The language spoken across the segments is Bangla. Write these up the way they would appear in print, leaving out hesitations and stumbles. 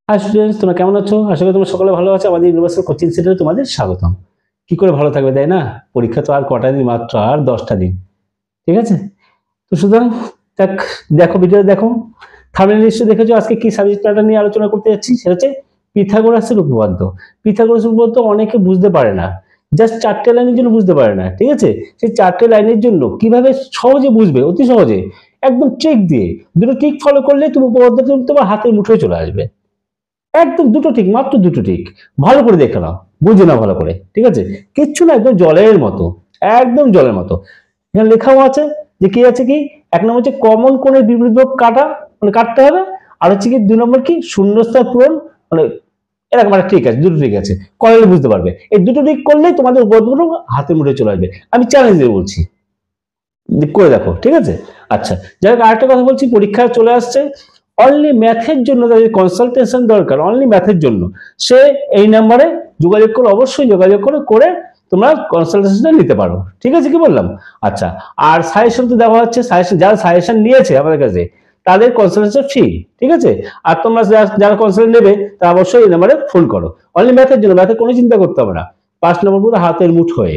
হাই স্টুডেন্টস, তোমরা কেমন আছো? আশা করি তোমরা সকলে ভালো আছো। আমাদের ইউনিভার্সাল কোচিং সেন্টারে তোমাদের স্বাগতম। কি করে ভালো থাকবে, তাই না? পরীক্ষা তো আর কটা দিন, মাত্র আর 10টা দিন, ঠিক আছে? তো সুতরাং দেখ, দেখো ভিডিওটা দেখো, থাম্বনেল নিশ্চয়ই দেখেছো। আজকে কি সাবজেক্ট ম্যাটার নিয়ে আলোচনা করতে যাচ্ছি, সেটা হচ্ছে পিথাগোরাসের উপপাদ্য। পিথাগোরাসের উপপাদ্য অনেকে বুঝতে পারে না, জাস্ট 4টে লাইনের জন্য বুঝতে পারে না, ঠিক আছে? সেই 4টে লাইনের জন্য কিভাবে সহজে বুঝবে, অতি সহজে, একদম ট্রিক দিয়ে, দুটো ট্রিক ফলো করলে তুমি উপপাদ্যটা তোমার হাতের মুঠোয় চলে আসবে। একদম দুটো ঠিক, মাত্র দুটো ঠিক। ভালো করে দেখে নাও, বুঝে নাও ভালো করে, ঠিক আছে? কিচ্ছু না, একদম জলের মতো, একদম জলের মতো। এখানে লেখাও আছে যে কি আছে, কি এক নম্বর হচ্ছে কমন কোণের বিপরীত বাহু কাটা, মানে কাটতে হবে। আর হচ্ছে কি 2 নম্বর কি শূন্যস্থান পূরণ, মানে এরকম একটা ঠিক আছে, দুটো ঠিক আছে, করলে বুঝতে পারবে। এই দুটো ঠিক করলেই তোমাদের উপপাদ্যগুলো হাতের মুঠে চলে আসবে। আমি চ্যালেঞ্জ দিয়ে বলছি, করে দেখো, ঠিক আছে? আচ্ছা, যাই হোক, আরেকটা কথা বলছি, পরীক্ষা চলে আসছে। অনলি ম্যাথের জন্য তাদের কনসালটেশন দরকার, অনলি ম্যাথের জন্য। সে এই নাম্বারে যোগাযোগ করে, অবশ্যই যোগাযোগ করে তোমরা কনসালটেশনটা নিতে পারো, ঠিক আছে? কি বললাম? আচ্ছা, আর সাজেশন তো দেওয়া হচ্ছে, সাজেশন যারা সাজেশন নিয়েছে আমাদের কাছে তাদের কনসালটেশন ফ্রি, ঠিক আছে? আর তোমরা যারা কনসালটেন্ট নেবে তারা অবশ্যই এই নাম্বারে ফোন করো। অনলি ম্যাথের জন্য, ম্যাথের কোনো চিন্তা করতে হবে না। 5 নম্বর পুরো হাতের মুঠোয়,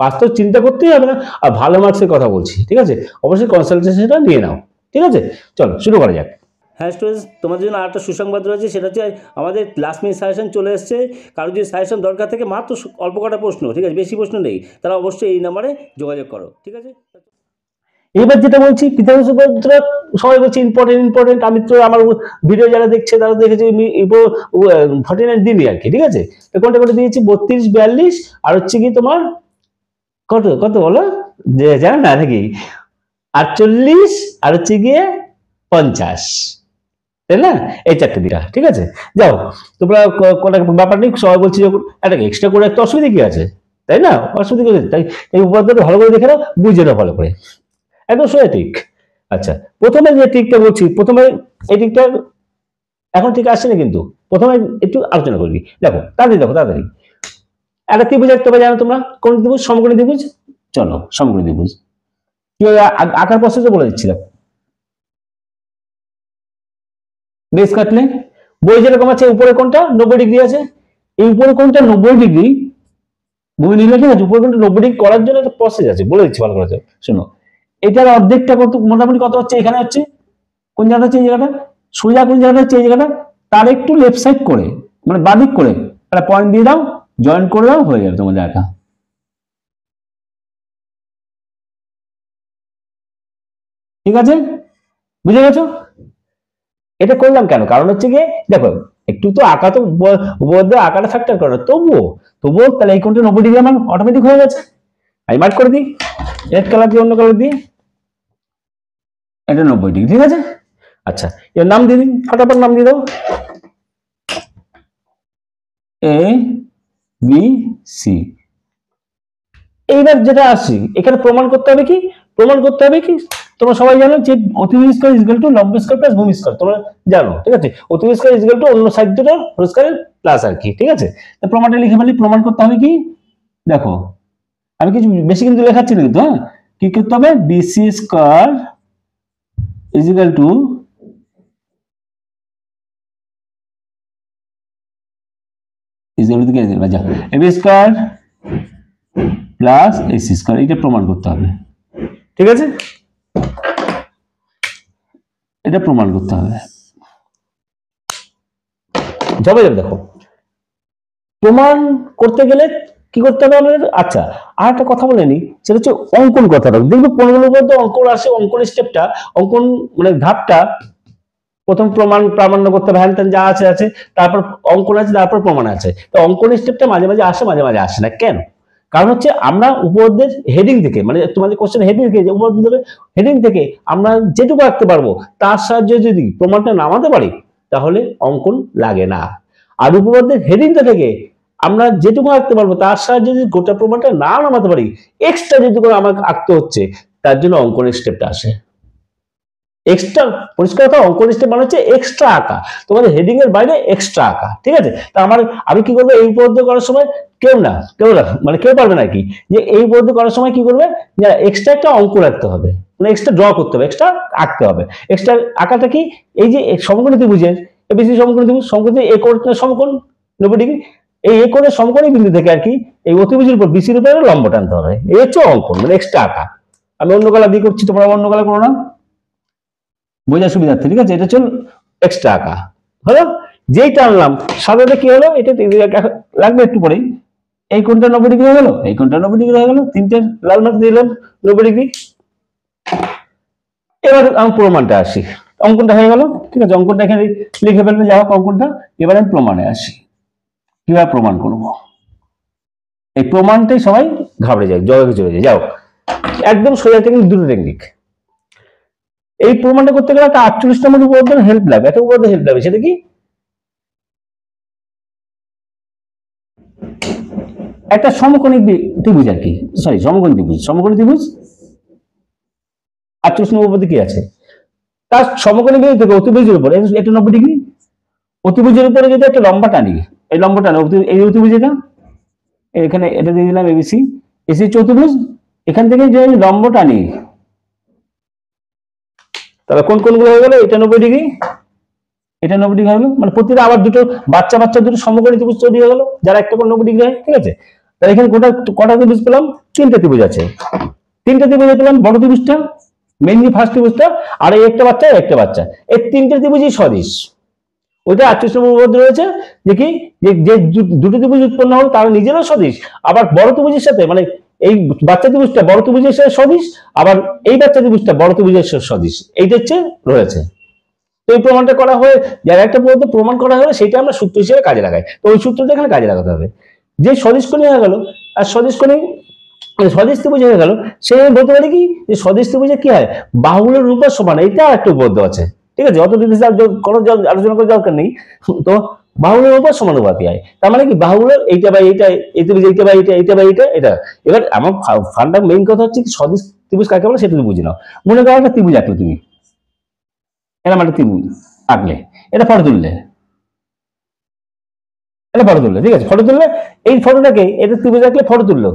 বাস্তব চিন্তা করতেই হবে না। আর ভালো মার্কসের কথা বলছি, ঠিক আছে? অবশ্যই কনসালটেশনটা নিয়ে নাও, ঠিক আছে? চলো শুরু করা যাক। হ্যাঁ স্টুডেন্টস, তোমাদের জন্য আরেকটা সুসংবাদ রয়েছে, সেটা হচ্ছে আমাদের লাস্ট মিনিট সাজেশন চলে এসেছে। কারো যদি সাজেশন দরকার থাকে, মাত্র অল্প কটা প্রশ্ন, ঠিক আছে? বেশি প্রশ্ন নেই, তারা অবশ্যই এই নাম্বারে যোগাযোগ করো, ঠিক আছে? এবার যেটা বলছি, পিথাগোরাস উপপাদ্যটা সবাই বলছে ইম্পর্টেন্ট। আমি তো আমার ভিডিও যারা দেখছে তারা দেখেছে 49 দিনই আর কি, ঠিক আছে? তো কোনটা কোনটা দিয়েছি, 32, 42, আর হচ্ছে কি তোমার কত কত বলো, যে জানো না নাকি? 48, আর হচ্ছে গিয়ে 50, তাই না? এই 4টে দিটা, ঠিক আছে? যাও, তোমরা কোনটা ব্যাপার নেই, সবাই বলছি যখন এটাকে এক্সট্রা করে একটা অসুবিধা কি আছে, তাই না? অসুবিধা কি আছে? তাই এই উপাদানটা ভালো করে দেখে নাও, বুঝে নাও ভালো করে, একদম সোজা ঠিক। আচ্ছা, প্রথমে যে ট্রিকটা বলছি, প্রথমে এই ট্রিকটা এখন ঠিক আসছে না, কিন্তু প্রথমে একটু আলোচনা করবি। দেখো তাড়াতাড়ি, দেখো তাড়াতাড়ি। একটা ত্রিভুজ আঁকতে হবে, জানো তোমরা? কোন ত্রিভুজ? সমকোণী ত্রিভুজ। চলো, সমকোণী ত্রিভুজ কিভাবে আঁকার প্রসেস বলে দিচ্ছিলাম। বেস কাটলে বই যেরকম আছে, উপরে কোনটা 90 ডিগ্রি আছে, এই উপরে কোনটা 90 ডিগ্রি বই নিলে, ঠিক আছে? উপরে কোনটা 90 ডিগ্রি করার জন্য একটা প্রসেস আছে, বলে দিচ্ছি ভালো করে শোনো। এটার অর্ধেকটা কত, মোটামুটি কত হচ্ছে? এখানে হচ্ছে কোন জায়গাটা হচ্ছে, এই জায়গাটা সোজা, কোন জায়গাটা হচ্ছে এই জায়গাটা, তার একটু লেফট সাইড করে, মানে বাদিক করে একটা পয়েন্ট দিয়ে দাও, জয়েন করে দাও, হয়ে যাবে তোমাদের আঁকা, ঠিক আছে? বুঝে গেছো? এটা করলাম কেন, কারণ হচ্ছে গিয়ে দেখো, একটু তো আঁকা তো উপপাদ্য আঁকাটা ফ্যাক্টর করে, তবুও তাহলে এই কোণটা 90 ডিগ্রি আমার অটোমেটিক হয়ে গেছে। আমি মার্ক করে দিই, রেড কালার দিয়ে, অন্য কালার দিয়ে, এটা 90 ডিগ্রি, ঠিক আছে? আচ্ছা, এর নাম দিয়ে দিন, ফটাফট নাম দিয়ে দাও, এ বি সি। এইবার যেটা আসি, এখানে প্রমাণ করতে হবে কি, প্রমাণ করতে হবে কি, তোমরা সবাই জানো যে অতিভুজ স্কয়ার ইজ ইকুয়াল টু লম্ব স্কয়ার প্লাস ভূমি স্কয়ার, তোমরা জানো, ঠিক আছে? অতিভুজ স্কয়ার ইজ ইকুয়াল টু অন্য সাইড দুটো হোল স্কয়ার প্লাস আর কি, ঠিক আছে? তো প্রমাণটা লিখে ফেলি। প্রমাণ করতে হবে কি, দেখো আমি কিছু বেশি কিন্তু লেখাচ্ছি না, কিন্তু হ্যাঁ, কি করতে হবে, BC square is equal to AB square plus AC square, এটা প্রমাণ করতে হবে, ঠিক আছে? এটা প্রমাণ করতে হবে, যাবে দেখো। প্রমাণ করতে গেলে কি করতে হবে আমাদের? আচ্ছা, আর একটা কথা বলে নি, সেটা হচ্ছে অঙ্কন কথাটা। দেখবে কোনগুলোর মধ্যে অঙ্কন আসে, অঙ্কন স্টেপটা, অঙ্কন মানে ধাপটা, প্রথম প্রমাণ প্রামাণ্য করতে হবে, হ্যান ত্যান যা আছে আছে, তারপর অঙ্কন আছে, তারপর প্রমাণ আছে। তো অঙ্কন স্টেপটা মাঝে মাঝে আসে, মাঝে মাঝে আসে না, কেন? কারণ হচ্ছে আমরা উপপাদ্যের হেডিং থেকে, মানে তোমাদের কোশ্চেন হেডিং থেকে, যে উপপাদ্য দেবে হেডিং থেকে আমরা যেটুকু আঁকতে পারবো তার সাহায্যে যদি প্রমাণটা নামাতে পারি, তাহলে অঙ্কন লাগে না। আর উপপাদ্যের হেডিংটা থেকে আমরা যেটুকু আঁকতে পারবো তার সাহায্যে যদি গোটা প্রমাণটা না নামাতে পারি, এক্সট্রা যেটুকু আমাকে আঁকতে হচ্ছে, তার জন্য অঙ্কনের স্টেপটা আসে। এক্সট্রা, পরিষ্কার কথা, অঙ্কন স্টেপ মানে হচ্ছে এক্সট্রা আঁকা, তোমাদের হেডিং এর বাইরে এক্সট্রা আঁকা, ঠিক আছে? তা আমি কি করবো, এই উপপাদ্য করার সময় কেউ না মানে কেউ পারবে না কি, যে এই উপপাদ্য করার সময় কি করবে, যে এক্সট্রা একটা অঙ্ক রাখতে হবে, মানে এক্সট্রা ড্র করতে হবে, এক্সট্রা আঁকতে হবে। এক্সট্রা আঁকাটা কি, এই যে সমকোণী ত্রিভুজের এবিসি সমকোণ ত্রিভুজ, সমকোণ এ কোণের সমকোণ 90 ডিগ্রি, এই এ কোণের সমকোণী বিন্দু থেকে আর কি এই অতিভুজের উপর বিসির উপরে লম্ব টানতে হবে। এই হচ্ছে অঙ্কন, মানে এক্সট্রা আঁকা। আমি অন্য কালার দিয়ে করছি, তোমরা অন্য কালার করো না, বোঝার সুবিধার্থে, ঠিক আছে? এটা হচ্ছে এক্সট্রা আঁকা হলো। যেই টানলাম সাধারণত কি হলো, এটা লাগবে একটু পরেই, এই কোণটা 90 ডিগ্রি হয়ে গেল, এই কোণটা 90 ডিগ্রি হয়ে গেল, তিনটে লাল মার্ক দিলাম 90 ডিগ্রি। এবার আমি প্রমাণটা আসি, অঙ্কনটা হয়ে গেল, ঠিক আছে? অঙ্কনটা এখানে লিখে ফেলবে, যা হোক অঙ্কনটা। এবার আমি প্রমাণে আসি, কিভাবে প্রমাণ করবো। এই প্রমাণটাই সবাই ঘাবড়ে যায়, জগে চলে যায়। যাও, একদম সোজা টেকনিক, দুটো টেকনিক। এই প্রমাণটা করতে গেলে একটা 48 নম্বর উপপাদ্য হেল্প লাগবে, একটা উপপাদ্য হেল্প লাগবে। সেটা কি? একটা সমকোণী ত্রিভুজ আর কি, সরি সমকোণী ত্রিভুজ, সমকোণী ত্রিভুজ 48 নম্বর উপপাদ্য কি আছে, তার সমকোণী বিন্দু থেকে অতিভুজের উপরে এটা 90 ডিগ্রি, অতিভুজের উপরে যদি একটা লম্বা টানি, এই লম্বা টানি এই অতিভুজ, এটা এখানে এটা দিয়ে দিলাম এবিসি, এসি চতুর্ভুজ, এখান থেকে যে লম্ব টানি, তাহলে কোন কোনগুলো হয়ে গেল, এটা 90 ডিগ্রি, এটা 90 ডিগ্রি হলো, মানে প্রতিটা আবার দুটো বাচ্চা বাচ্চা দুটো সমকোণী ত্রিভুজ তৈরি হয়ে গেল, যারা একটা কোণ 90 ডিগ্রি হয়, ঠিক আছে? তাহলে এখানে কটা ত্রিভুজ পেলাম, তিনটা ত্রিভুজ আছে, তিনটা ত্রিভুজ পেলাম, বড় ত্রিভুজটা মেইনলি ফার্স্ট ত্রিভুজটা, আর এই একটা বাচ্চা একটা বাচ্চা, এই তিনটে ত্রিভুজই সদিশ। ওইটা 48 নম্বর উপপাদ্য রয়েছে যে কি, যে দুটো ত্রিভুজ উৎপন্ন হলো তারা নিজেরও সদিশ, আবার বড় ত্রিভুজের সাথে, মানে এই বাচ্চা ত্রিভুজটা বড় ত্রিভুজের সাথে সদিশ, আবার এই বাচ্চা ত্রিভুজটা বড় ত্রিভুজের সাথে সদিশ, এইটা হচ্ছে রয়েছে। তো এই প্রমাণটা করা হয়, যারা একটা পদ্ধতি প্রমাণ করা হলে সেটা আমরা সূত্র হিসেবে কাজে লাগাই, তো ওই সূত্রটা এখানে কাজে লাগাতে হবে। যে সদিশ কোণী হয়ে গেল, আর সদিশ কোণী সদিশ ত্রিভুজ হয়ে গেল, সে বলতে পারি কি যে সদিশ ত্রিভুজে কি হয়, বাহুগুলোর রূপ সমান, এটা একটা উপপাদ্য আছে, ঠিক আছে? অত ডিটেইলস আলোচনা করার দরকার নেই। তো বাহুগুলোর উপর সমানুপাতি হয়, তার মানে কি বাহুগুলোর এইটা বা এইটা, এই ত্রিভুজ এইটা বা এইটা, এইটা বা এইটা, এটা। এবার আমার ফান্ডা মেইন কথা হচ্ছে সদিশ ত্রিভুজ কাকে বলে সেটা তুমি বুঝে নাও। মনে করো একটা ত্রিভুজ আঁকলে তুমি, এরকম একটা ত্রিভুজ আঁকলে, এটা ফটো তুললে, এটা ফটো তুললে, ঠিক আছে? ফটো তুললে এই ফটোটাকে, এটা ত্রিভুজ আঁকলে ফটো তুললো,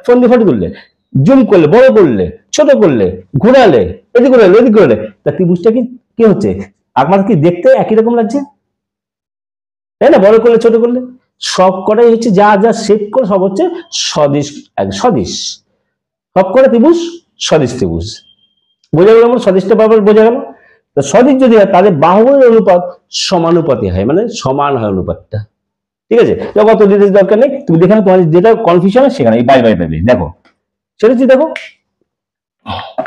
ফোন দিয়ে ফটো তুললে, জুম করলে, বড় করলে, ছোট করলে, ঘোরালে, এদিক ঘোরালে ওদিক ঘোরালে, তা ত্রিভুজটা কি হচ্ছে, আমার কি দেখতে একই রকম লাগছে, তাই না? বড় করলে ছোট করলে সব কটাই হচ্ছে, যা যা শেপ করে সব হচ্ছে সদিশ, সদিশ, সব কটা ত্রিভুজ সদিশ ত্রিভুজ। বোঝা গেল? আমার সদিশটা বারবার বোঝা গেল। তো সদিশ যদি হয় তাদের বাহুর অনুপাত সমানুপাতি হয়, মানে সমান হয় অনুপাতটা, ঠিক আছে? অত ডিটেইলস দরকার নেই, তুমি দেখে তোমার যেটা কনফিউশন হয় সেখানে বাই বাই পাবে, দেখো সেটা কি, দেখো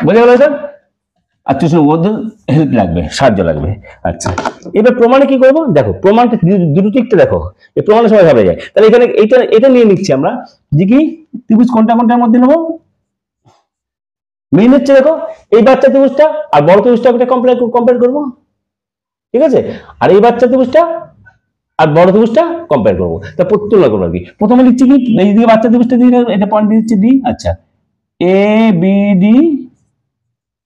বোঝা গেল? এটা 48 মধ্যে হেল্প লাগবে, সাহায্য লাগবে। আচ্ছা, এবার প্রমাণে কি করবো, দেখো প্রমাণটা দুটো টিকতে দেখো, এই প্রমাণে সবাই ভাবে যায়। তাহলে এখানে এটা নিয়ে নিচ্ছি আমরা, যে কি ত্রিভুজ কোনটা কোনটার মধ্যে নেবো, মেইন হচ্ছে দেখো এই বাচ্চা ত্রিভুজটা আর বড় ত্রিভুজটা কম্পেয়ার করবো, ঠিক আছে? আর এই বাচ্চা ত্রিভুজটা আর বড় ত্রিভুজটা কম্পেয়ার করবো, তা তুলনা করবো আর কি। প্রথমে লিখছি কি, এই দিকে বাচ্চা ত্রিভুজটা দিয়ে এটা পয়েন্ট দিয়ে দিচ্ছি ডি, আচ্ছা এ বি ডি,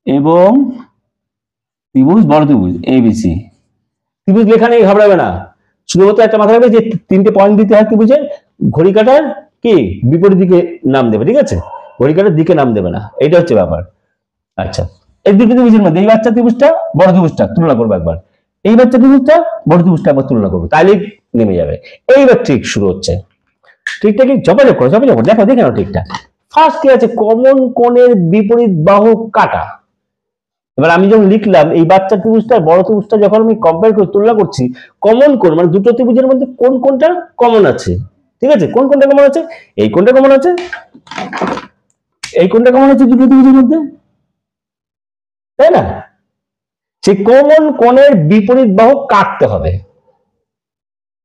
এবং ত্রিভুজ বড় ত্রিভুজ এবিসি। ত্রিভুজ লেখা নেই, ঘাবড়াবে না, শুধুমাত্র একটা মাথা রাখবে যে তিনটে পয়েন্ট দিতে হয় ত্রিভুজের, ঘড়ি কাটার কি বিপরীত দিকে নাম দেবে, ঠিক আছে? ঘড়ি কাটার দিকে নাম দেবে না, এইটা হচ্ছে ব্যাপার। আচ্ছা, এই দুটো ত্রিভুজের মধ্যে এই বাচ্চা ত্রিভুজটা বড় ত্রিভুজটা তুলনা করবো একবার, এই বাচ্চা ত্রিভুজটা বড় ত্রিভুজটা একবার তুলনা করবো, তাইলে নেমে যাবে। এইবার ট্রিক শুরু হচ্ছে, ট্রিকটা কি যোগাযোগ করো, দেখো দেখে নাও ট্রিকটা। ফার্স্ট কি আছে, কমন কোণের বিপরীত বাহু কাটা। এবার আমি যখন লিখলাম এই বাচ্চা ত্রিভুজটা বড় ত্রিভুজটা যখন আমি কম্পেয়ার করে তুলনা করছি, কমন কোণ মানে দুটো ত্রিভুজের মধ্যে কোন কোনটা কমন আছে, ঠিক আছে? কোন কোনটা কমন আছে, এই কোনটা কমন আছে, এই কোনটা কমন আছে দুটো ত্রিভুজের মধ্যে, তাই না? সেই কমন কোণের বিপরীত বাহু কাটতে হবে।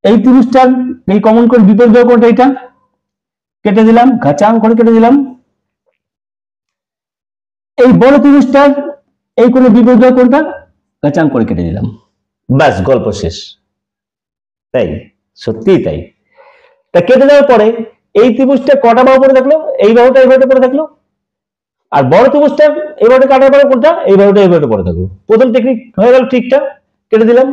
এই ত্রিভুজটার এই কমন কোণ বিপরীত বাহু কোনটা, এটা কেটে দিলাম, ঘাচাং করে কেটে দিলাম। এই বড় ত্রিভুজটার এই কোণের বিপরীত বাহু কোনটা, ঘাচাং করে কেটে দিলাম, ব্যাস গল্প শেষ। তাই, সত্যিই তাই। তা কেটে দেওয়ার পরে এই ত্রিভুজটা কটা বাহু পড়ে থাকলো, এই বাহুটা এই বাহুটা পড়ে থাকলো, আর বড় ত্রিভুজটা এই বাহুটা কাটার পরে কোনটা, এই বাহুটা এই বাহুটা পড়ে থাকলো। প্রথম টেকনিক হয়ে গেল, ঠিকটা কেটে দিলাম।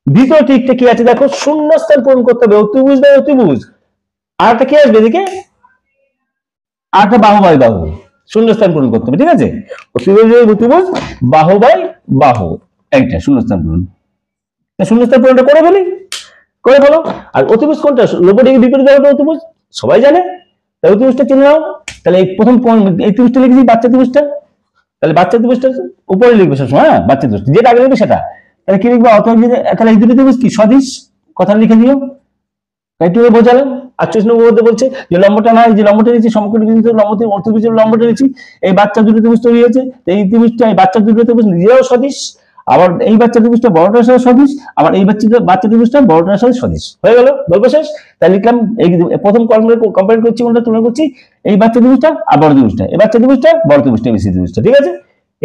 দ্বিতীয় ঠিকটা কি আছে দেখো, শূন্যস্থান পূরণ করতে হবে, অতিভুজ বাই অতিভুজ, আর একটা কি আসবে এদিকে, আর একটা বাহু বাই বাহু, শূন্যস্থান পূরণ করতে হবে, ঠিক আছে? অতিভুজ বাই অতিভুজ, বাহু বাই বাহু, এইটা শূন্যস্থান পূরণ, শূন্যস্থান পূরণটা করে ফেলি, করে ফেলো। আর অতিভুজ কোনটা? 90 ডিগ্রি বিপরীত বাহুটা অতিভুজ, সবাই জানে। তাহলে অতিভুজটা চিনে নাও। তাহলে এই প্রথম এই ত্রিভুজটা লিখেছি বাচ্চা ত্রিভুজটা, তাহলে বাচ্চা ত্রিভুজটা উপরে লিখবে সবসময়, হ্যাঁ বাচ্চা ত্রিভুজ যেটা আগে লিখবে সেটা। তাহলে কি লিখবে? তাহলে এই দুটো ত্রিভুজ কি সদিশ, কথা লিখে দিও। এইটুকু বোঝালাম। 48 নম্বর মধ্যে বলছে যে লম্বটা নয়, যে লম্বটা নিয়েছি সমকোণী বিন্দু লম্বতে অর্থবিজের লম্বটা নিয়েছি, এই বাচ্চা দুটো ত্রিভুজ তৈরি হয়েছে। এই ত্রিভুজটা, এই বাচ্চা দুটো ত্রিভুজ নিজেরাও সদিশ, আবার এই বাচ্চা ত্রিভুজটা বড়টার সাথে সদিশ, আবার এই বাচ্চা ত্রিভুজটা বড়টার সাথে সদিশ। হয়ে গেল, গল্প শেষ। তাই লিখলাম এই প্রথম কর্মের কম্পেয়ার করছি, কোনটা তুলনা করছি? এই বাচ্চা ত্রিভুজটা আর বড় ত্রিভুজটা, এই বাচ্চা ত্রিভুজটা বড় ত্রিভুজটা বেশি ত্রিভুজটা, ঠিক আছে।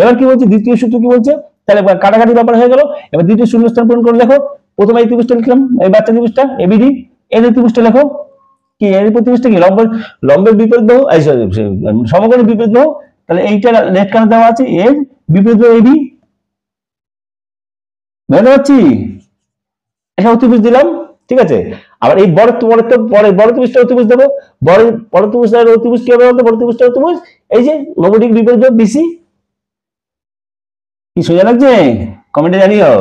এবার কি বলছে? দ্বিতীয় সূত্র কি বলছে? তাহলে কাটাকাটি ব্যাপার হয়ে গেল। এবার দ্বিতীয় শূন্যস্থান পূরণ করে দেখো। প্রথমে এই ত্রিভুজটা লিখলাম, এই বাচ্চা ত্রিভুজটা এবিডি, এর ত্রিভুজটা লেখো কি? এর ত্রিভুজটা কি? লম্বের বিপরীত বাহু, সমকোণের বিপরীত বাহু। তাহলে এইটা লেফট কানে দেওয়া আছে, এর বিপরীত বাহু এবি, বুঝতে পারছি? এটা অতিভুজ দিলাম, ঠিক আছে। আবার এই বড় ত্রিভুজটা অতিভুজ দেবো। বড় ত্রিভুজটা অতিভুজ কি হবে বলতো? বড় ত্রিভুজটা অতিভুজ এই যে 90 ডিগ্রি বিপরীত বাহু বিসি। কি সোজা লাগছে? কমেন্টে জানিও।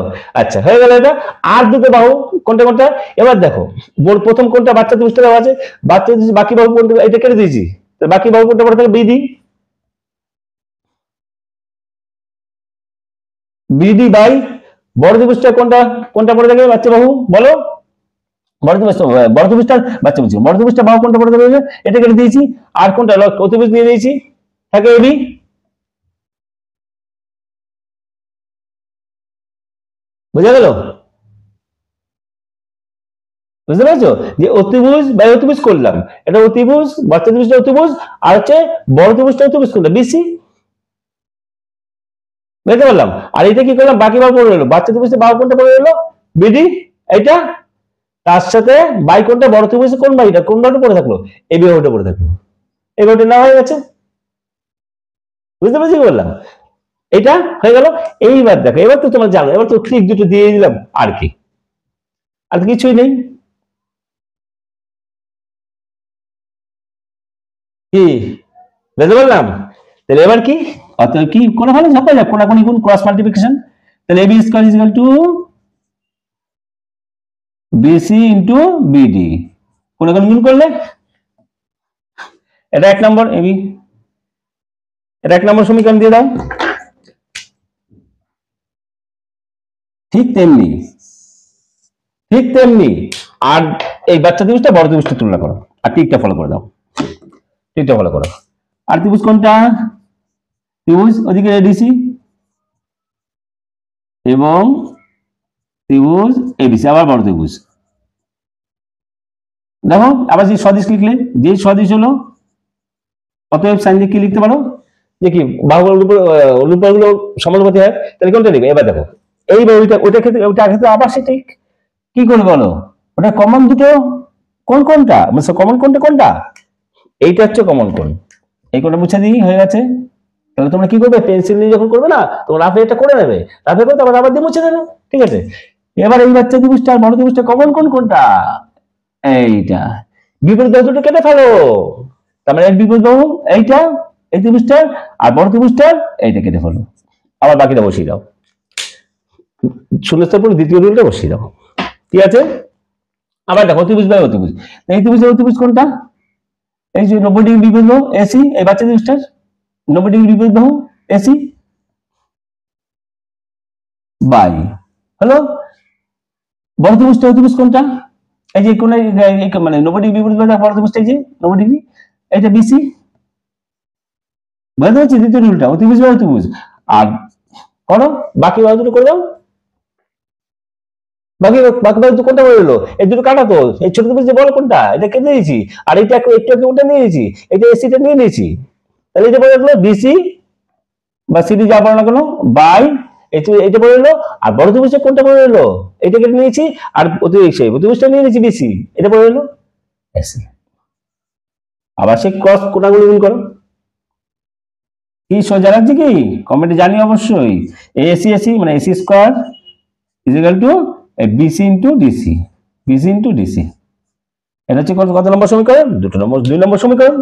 আচ্ছা, হয়ে গেল এটা। আর দুটো বাহু কোনটা কোনটা? এবার দেখো, প্রথম কোনটা? বাচ্চা ত্রিভুজটা দেওয়া আছে, বাচ্চা বাকি বাহু কোনটা? এটা কেটে দিয়েছি, বাকি বাহু কোনটা পড়ে থাকে? বিডি, বিডি বাই বড় ত্রিভুজটা কোনটা? কোনটা পড়ে থাকে বাচ্চা বাহু? বলো। বড় ত্রিভুজটা বাচ্চা বলছি, বড় ত্রিভুজটা বাহু কোনটা পড়ে থাকে? এটা কেটে দিয়েছি। আর কোনটা? অতিভুজ দিয়ে দিয়েছি, থাকে এবি। বুঝা গেল? বুঝতে পারছো যে অতিভুজ বাই অতিভুজ করলাম, এটা অতিভুজ, বাচ্চা ত্রিভুজটা অতিভুজ, আর হচ্ছে বড় ত্রিভুজটা অতিভুজ করলাম বিসি। বুঝতে পারলাম। আর এটা কি করলাম? বাকি বাহু পড়ে রইলো, বাচ্চা ত্রিভুজে বাহু কোনটা পড়ে রইলো? বিডি, এইটা। তার সাথে বাই কোনটা? বড় ত্রিভুজে কোন বাহুটা? কোন বাহুটা পড়ে থাকলো? এই বাহুটা পড়ে থাকলো, এই বাহুটা না হয়ে গেছে। বুঝতে পারছি কি বললাম? এটা হয়ে গেল। এইবার দেখো, এবার তো তোমরা জানো, এবার তো ক্লিক দুটো দিয়ে দিলাম, আর কি, আর কিছুই নেই। কি বুঝতে পারলাম? তাহলে এবার কি? অতএব কি করে ভালো ঝাপা যাক, কোনাকুনি গুণ, ক্রস মাল্টিপ্লিকেশন। তাহলে AB square is equal to BC into BD, কোনাকুনি গুণ করলে এটা 1 নম্বর এবি, এটা 1 নম্বর সমীকরণ দিয়ে দাও। ঠিক তেমনি, ঠিক তেমনি আর এই বাচ্চা ত্রিভুজটা বড় ত্রিভুজটা তুলনা করো, আর টিকটা ফলো করে দাও, টিকটা ফলো করো। আর ত্রিভুজ কোনটা? ত্রিভুজ ওদিকে এডিসি এবং ত্রিভুজ এবিসি, আবার বড় ত্রিভুজ। দেখো আবার যে সদিশ লিখলে, যে সদিশ হলো, অতএব সাইন দিয়ে কি লিখতে পারো? যে কি বাহুগুলোর উপর অনুপাতগুলো সমানুপাতি হয়, তাহলে কোনটা লিখবে? এবার দেখো, এই বাহুটা ওইটা ক্ষেত্রে, ওইটা ক্ষেত্রে আবার সেটাই কি করবে বলো? ওটা কমন দুটো কোন কোনটা? মানে কমন কোনটা কোনটা? এইটা হচ্ছে কমন কোন, এই কোনটা মুছে দিই, হয়ে গেছে। তাহলে তোমরা কি করবে? পেন্সিল নিয়ে যখন করবে না, তোমরা রাফে এটা করে নেবে, রাফে করে তারপর আবার দিয়ে মুছে দেবে, ঠিক আছে। এবার এই বাচ্চা ত্রিভুজটা আর বড় ত্রিভুজটা কমন কোন কোনটা? এইটা। বিপরীত বাহু দুটো কেটে ফেলো, তার মানে এর বিপরীত বাহু এইটা, এই ত্রিভুজটা, আর বড় ত্রিভুজটা এইটা কেটে ফেলো, আবার বাকিটা বসিয়ে দাও। শূন্যস্থান পর দ্বিতীয় রুলটা বসিয়ে দাও, ঠিক আছে। আবার দেখো অতিভুজ বাই অতিভুজ, এই ত্রিভুজের অতিভুজ কোনটা? এই যে 90 ডিগ্রি বিপরীত বাহু এসি, এই বাচ্চা ত্রিভুজটার 90 ডিগ্রি বিপরীত বাহু এসি বাই হলো বড় ত্রিভুজটা অতিভুজ কোনটা? এই যে কোন মানে 90 ডিগ্রি বিপরীত বাহু বড় ত্রিভুজটা, এই যে 90 ডিগ্রি, এটা বিসি। বুঝতে পারছি? দ্বিতীয় রুলটা অতিভুজ বাই অতিভুজ। আর করো বাকি বাহু দুটো করে দাও, বাকি বাকি বাহু কোনটা বলে এলো? এই দুটো কাটা তো, এই ছোট ত্রিভুজ যে বড় কোনটা এটা কেটে দিয়েছি, আর এটা একটু একটু ওটা নিয়ে নিয়েছি, এটা এসিটা নিয়ে নিয়েছি। তাহলে এটা বলে গেলো বিসি বা সিডি যা বলো না কেন বাই এটা বলে এলো। আর বড় ত্রিভুজটা কোনটা বলে এলো? এটা কেটে নিয়েছি, আর অতিভুজটা নিয়ে নিয়েছি বিসি, এটা বলে এলো এসি। আবার সে ক্রস কোনাগুলো গুণ করো। কি সোজা লাগছে কি? কমেন্টে জানি অবশ্যই। এসি এসি মানে AC square is equal to BC into DC, BC into DC. এটা হচ্ছে কত নম্বর সমীকরণ? 2 নম্বর সমীকরণ।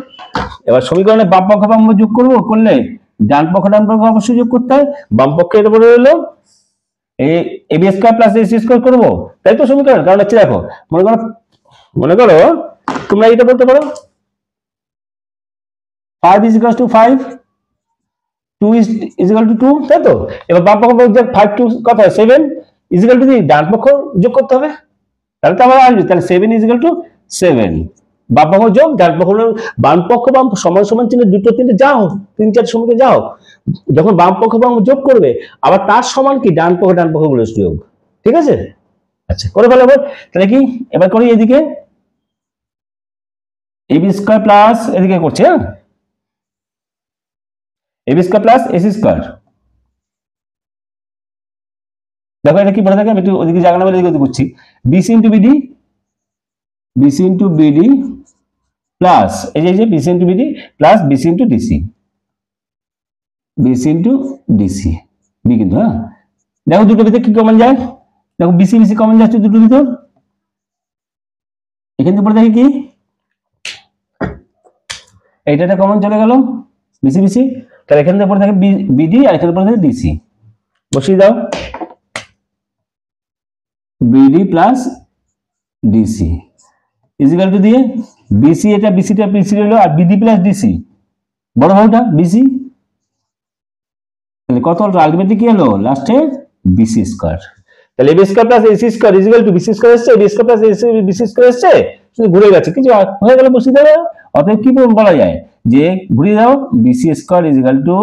এবার সমীকরণে বাম পক্ষ বাম যোগ করবো, করলে ডান পক্ষ ডান পক্ষ অবশ্যই যোগ করতে হয়। বাম পক্ষে এটা বলে রইলো এই AB square plus AC square করবো, তাই তো সমীকরণ। কারণ হচ্ছে দেখো, মনে করো তোমরা এটা বলতে পারো 5 is equal to 5, 2 is equal to 2, তাই তো। এবার বাম পক্ষ যোগ 5 2 কত হয় 7 is equal to ডান পক্ষ যোগ করতে হবে, তাহলে তো আমার আসবে, তাহলে 7 is equal to 7, বাম পক্ষ যোগ ডান পক্ষ, বাম পক্ষ বাম সমান সমান চিহ্ন দুটো তিনটে যাও, 3 4 সমীকরণ যাও, যখন বাম পক্ষ বাম যোগ করবে আবার তার সমান কি ডান পক্ষ গুলো যোগ, ঠিক আছে। আচ্ছা করে ফেলো এবার, তাহলে কি এবার করি এদিকে এবি স্কয়ার প্লাস, এদিকে করছে হ্যাঁ AB square plus AC square. দেখো এটা কি বলে থাকে, আমি একটু ওদিকে জায়গা না বলে এদিকে করছি, BC into BD, BC into BD plus এই যে BC into BD plus BC into DC, BC into DC B কিন্তু হ্যাঁ। দেখো দুটো ভিতরে কি কমন যায়, দেখো বিসি বিসি কমন যাচ্ছে দুটো ভিতর, এখান থেকে পড়ে দেখি কি এইটা কমন চলে গেল বিসি বিসি, তাহলে এখান থেকে পড়ে থাকে বিডি আর এখানে পড়ে থাকে ডিসি, বসিয়ে দাও BD plus DC is equal to দিয়ে বিসি, এটা বিসিটা বিসি হলো আর বিডি প্লাস ডিসি বড় ভাগটা বিসি, তাহলে কত হলো আলটিমেটলি কি হলো লাস্টে বিসি স্কয়ার। তাহলে AB square plus AC square is equal to BC square এসছে, AB square plus AC BC square এসছে, শুধু ঘুরে গেছে কিছু হয়ে গেল বসিয়ে দাও। অতএব কি বলা যায় যে ঘুরিয়ে দাও বিসি স্কয়ার ইজিক্যাল টু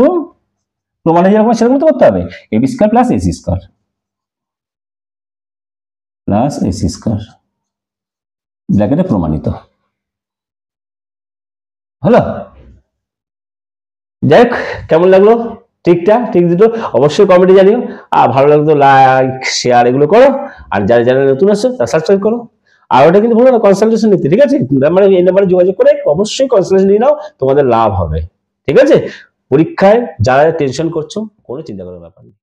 প্রমাণে যেরকম সেরকম তো করতে হবে, AB square plus AC square plus AC square ব্র্যাকেটে প্রমাণিত হলো। যাই হোক কেমন লাগলো ঠিক দুটো অবশ্যই কমেন্টে জানিও, আর ভালো লাগতো লাইক শেয়ার এগুলো করো, আর যারা যারা নতুন আসছে তারা সাবস্ক্রাইব করো। আর ওটা কিন্তু ভুলো না কনসালটেশন নিতে, ঠিক আছে, মানে এই নাম্বারে যোগাযোগ করে অবশ্যই কনসালটেশন নিয়ে নাও, তোমাদের লাভ হবে, ঠিক আছে। পরীক্ষায় যারা টেনশন করছো কোনো চিন্তা করার ব্যাপার নেই।